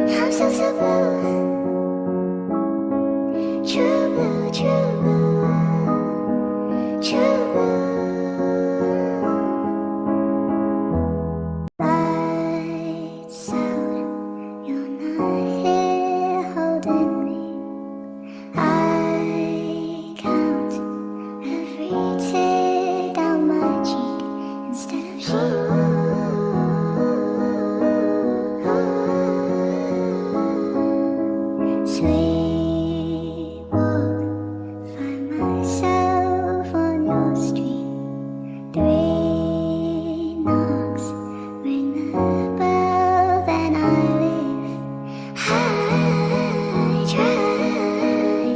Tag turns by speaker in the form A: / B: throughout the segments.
A: I'm so so blue, true blue, true blue, true blue. Lights out, you're not here holding me. I count every tear down my cheek instead of sweet walk, find myself on your street. 3 knocks, ring the bell, then I leave. I try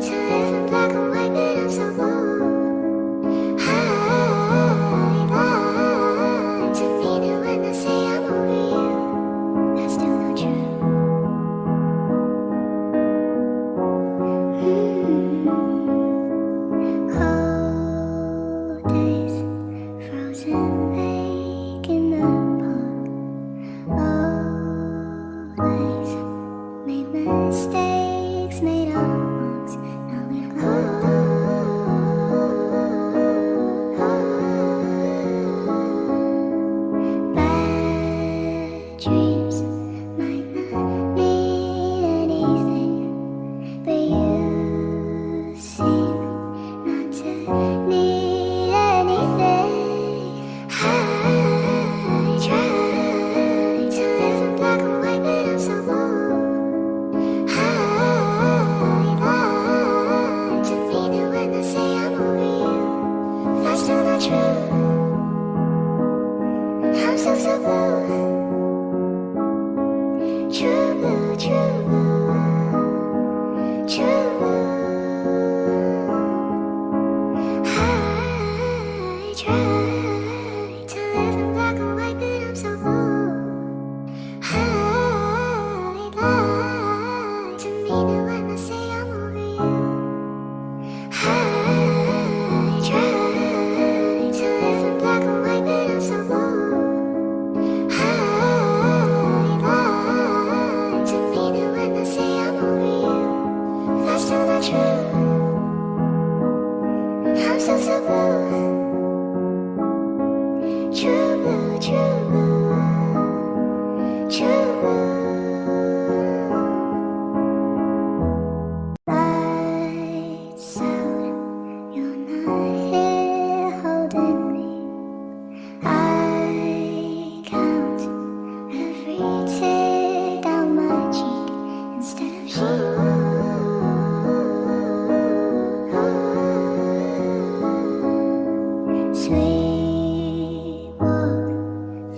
A: to live in black and white, but I'm so blue. I lie to mean it when I say I'm over you. That's still not true. Cold days, frozen lake in the park. Always made mistakes, made our marks. Now we've bad dreams might not mean anything, but you seem not to need anything. I try to live in black and white, but I'm so blue. I lie to mean it when I say I'm over you. That's still not true. I'm so so blue, true blue, true blue, true blue. I try to live in black and white, but I'm so blue. I lie to mean it when I say I'm over you. I try to live in black and white, but I'm so blue. I lie to mean it when I say I'm over you. That's still not true. I'm so so blue, true blue, true blue, true blue. Lights out, you're not here holding me. I count every tear down my cheek instead of sweet walk,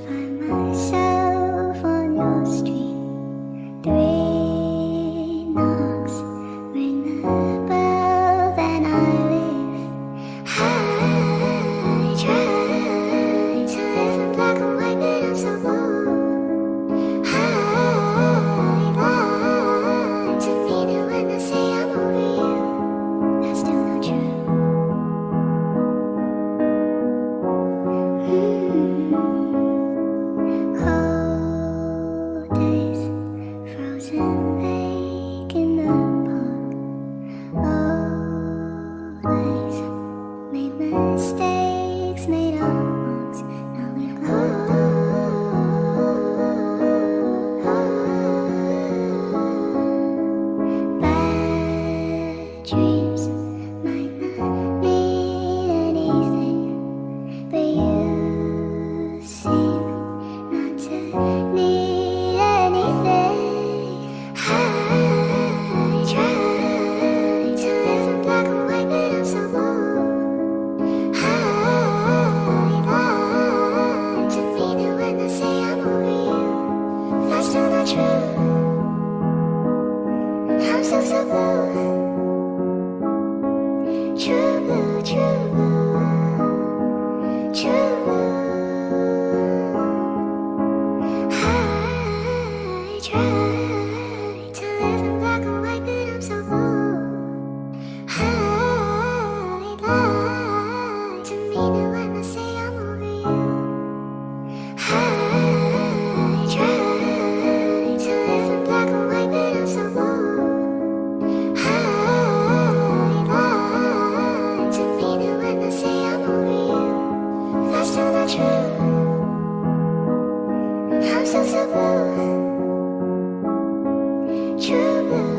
A: find myself on your street. 3 knocks, ring the bell, then I leave. I try to live in black and white, but I'm so blue. I lie to mean it when I say I'm over you. That's still not true. Cold days, frozen lake in the park. Always made mistakes, made our marks. Now we've bad dreams might not mean anything, but you seem not to need anything. I try to live in black and white, but I'm so blue. I lie to mean it when I say I'm over you. That's still not true. I'm so so blue, true blue, true blue, true blue. I try to live in black and white, but I'm so blue. I lie to mean it when I say I'm over you. I try to live in black and white.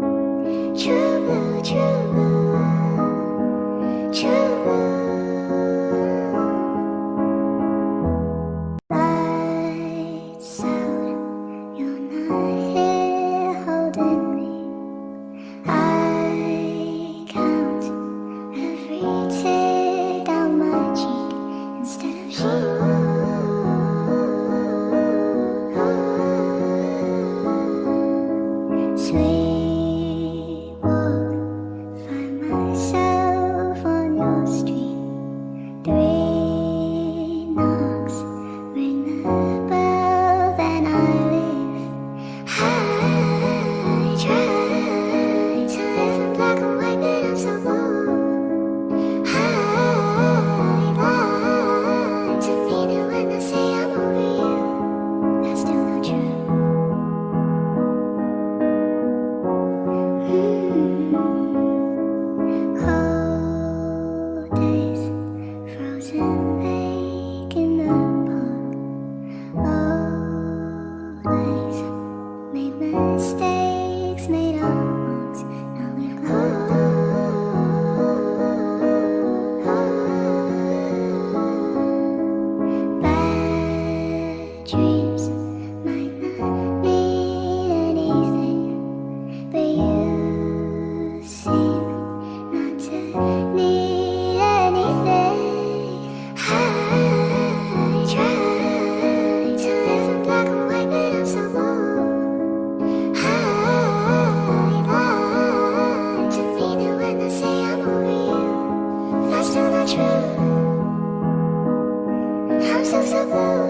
A: True blue, true blue, true blue. Lights out, you're not here holding me. I count every tear down my cheek instead of sweet walk, find myself on your street. 3 knocks, ring the bell, then I leave. I try to live in black and white, but I'm so bold. I lie to mean it when I say I'm over you. That's still not true. Cold days, frozen lake in the park. Always made mistakes, made our marks. Now we've bad dreams might not mean anything, but you seem not to need anything. I try to live in black and white, but I'm so bold. I lie to mean it when I say I'm over you. That's still not true. I'm so blue.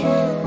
A: try